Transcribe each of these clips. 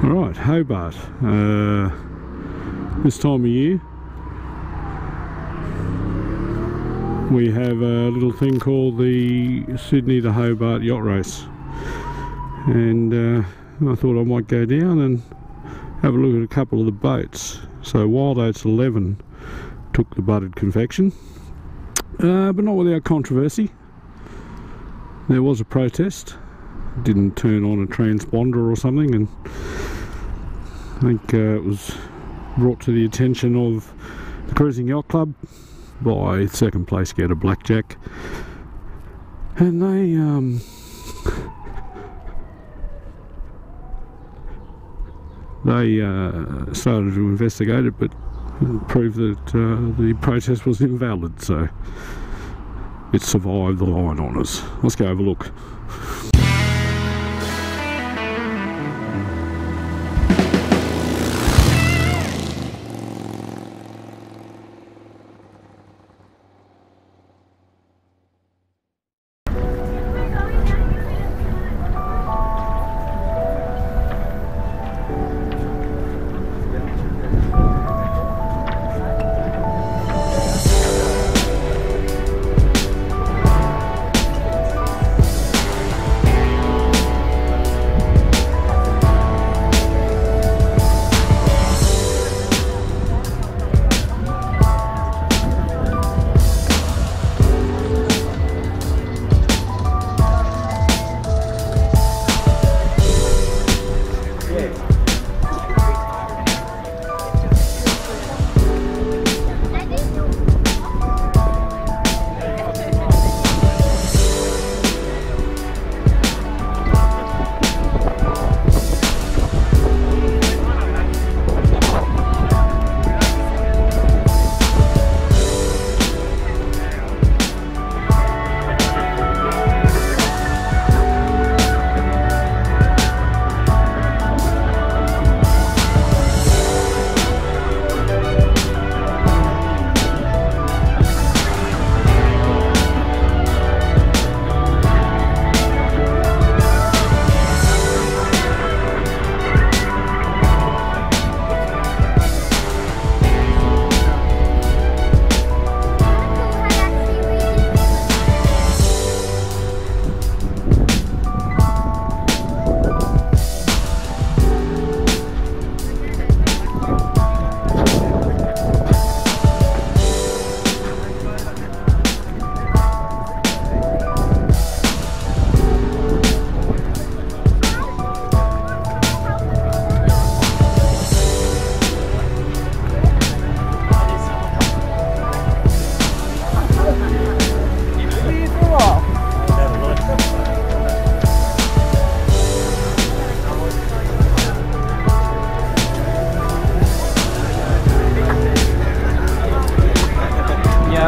Alright, Hobart. This time of year we have a little thing called the Sydney to Hobart yacht race, and I thought I might go down and have a look at a couple of the boats. So Wild Oats 11 took the buttered confection, but not without controversy. There was a protest, didn't turn on a transponder or something, and I think it was brought to the attention of the Cruising Yacht Club by second place getter Blackjack, and they started to investigate it, but proved that the protest was invalid, so it survived the line honours. Let's go have a look.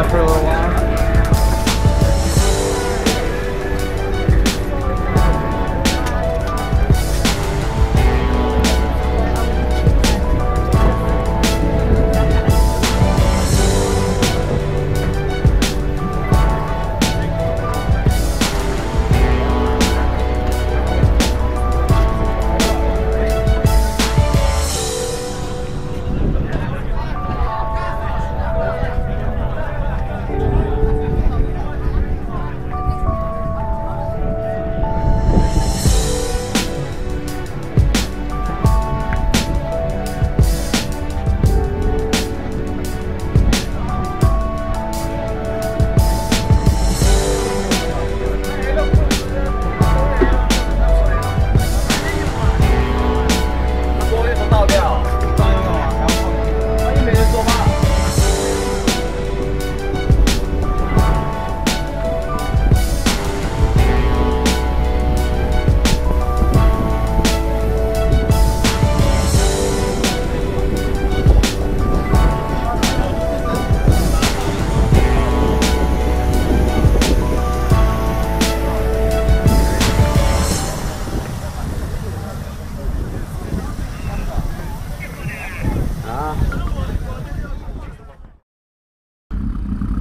For a little while.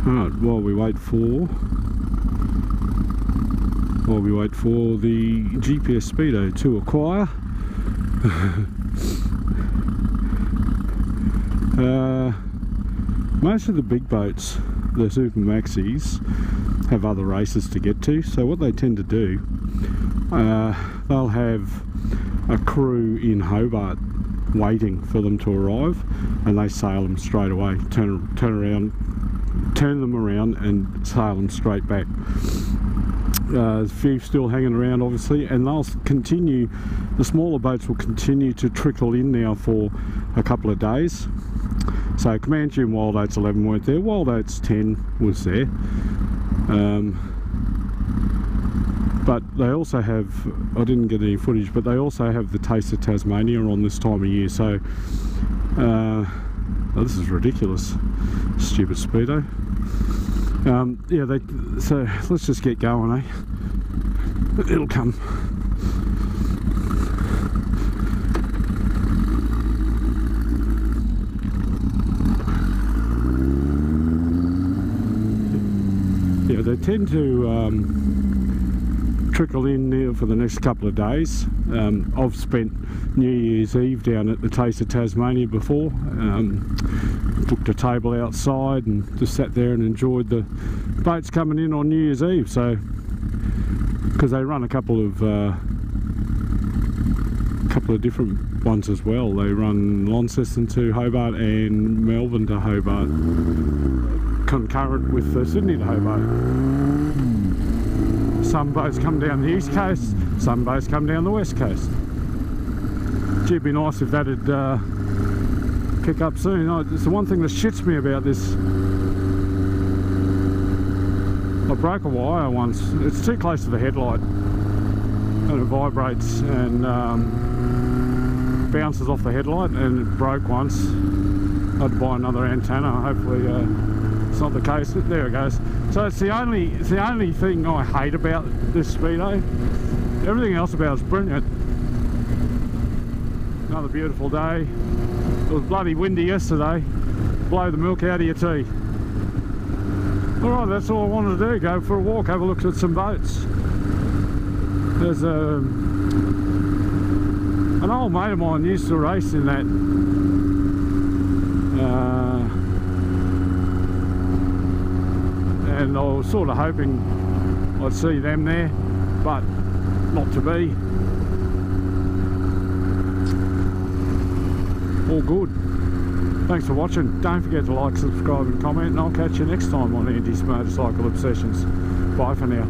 Alright, while we wait for the GPS Speedo to acquire, Most of the big boats, the Super Maxis, have other races to get to, so what they tend to do, they'll have a crew in Hobart waiting for them to arrive, and they sail them straight away, turn them around and sail them straight back. There's a few still hanging around obviously, and they'll continue, the smaller boats will continue to trickle in now for a couple of days. So Comanche and Wild Oats 11 weren't there, Wild Oats 10 was there. But they also have, I didn't get any footage, but they also have the Taste of Tasmania on this time of year, so oh, this is ridiculous, stupid speedo. Yeah, so let's just get going, eh? It'll come. Yeah, they tend to trickle in there for the next couple of days. I've spent New Year's Eve down at the Taste of Tasmania before. Booked a table outside and just sat there and enjoyed the boats coming in on New Year's Eve. So, because they run a couple of different ones as well. They run Launceston to Hobart and Melbourne to Hobart, concurrent with Sydney to Hobart. Some boats come down the east coast, some boats come down the west coast. Gee, it'd be nice if that'd pick up soon. It's the one thing that shits me about this. I broke a wire once. It's too close to the headlight and it vibrates and bounces off the headlight, and it broke once. I had to buy another antenna. Hopefully it's not the case. There it goes. So it's the only thing I hate about this speedo. Everything else about it's brilliant. Another beautiful day. It was bloody windy yesterday. Blow the milk out of your tea. Alright, that's all I wanted to do. Go for a walk, have a look at some boats. There's an old mate of mine used to race in that and I was sort of hoping I'd see them there, but not to be. All good. Thanks for watching. Don't forget to like, subscribe and comment, and I'll catch you next time on Andy's Motorcycle Obsessions. Bye for now.